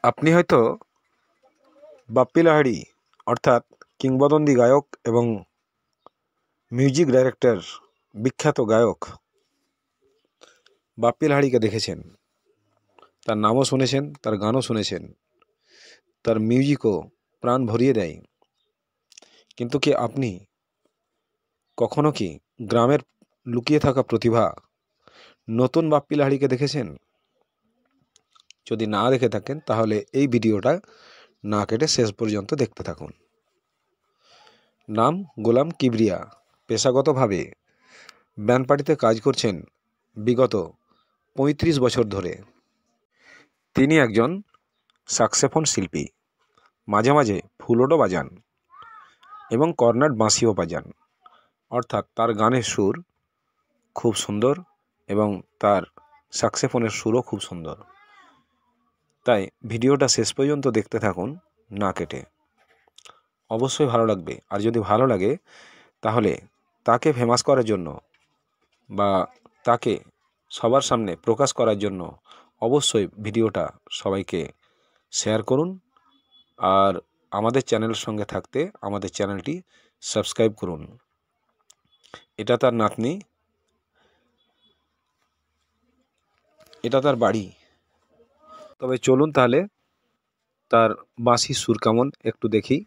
আপনি হয়তো বাপ্পি লাহিড়ী অর্থাৎ কিংবদন্তি গায়ক এবং মিউজিক ডাইরেক্টর, বিখ্যাত গায়ক বাপ্পি লাহিড়ীকে দেখেছেন, তার নামও শুনেছেন, তার গানও শুনেছেন, তার মিউজিকও প্রাণ ভরিয়ে দেয়। কিন্তু কি আপনি কখনো কি গ্রামের লুকিয়ে থাকা প্রতিভা নতুন বাপ্পি লাহিড়ীকে দেখেছেন? যদি না দেখে থাকেন তাহলে এই ভিডিওটা না কেটে শেষ পর্যন্ত দেখতে থাকুন। নাম গোলাম কিবরিয়া, পেশাগতভাবে ব্যান্ড পার্টিতে কাজ করছেন বিগত ৩৫ বছর ধরে। তিনি একজন স্যাক্সোফোন শিল্পী, মাঝে মাঝে ফ্লুটও বাজান এবং কর্নাট বাঁশিও বাজান। অর্থাৎ তার গানের সুর খুব সুন্দর এবং তার স্যাক্সোফোনের সুরও খুব সুন্দর। তাই ভিডিওটা শেষ পর্যন্ত দেখতে থাকুন না কেটে, অবশ্যই ভালো লাগবে। আর যদি ভালো লাগে তাহলে তাকে ফেমাস করার জন্য বা তাকে সবার সামনে প্রকাশ করার জন্য অবশ্যই ভিডিওটা সবাইকে শেয়ার করুন। আর আমাদের চ্যানেলের সঙ্গে থাকতে আমাদের চ্যানেলটি সাবস্ক্রাইব করুন। এটা তার নাতনি, এটা তার বাড়ি। তবে চলুন তাহলে তার বাঁশির সুর কেমন একটু দেখি।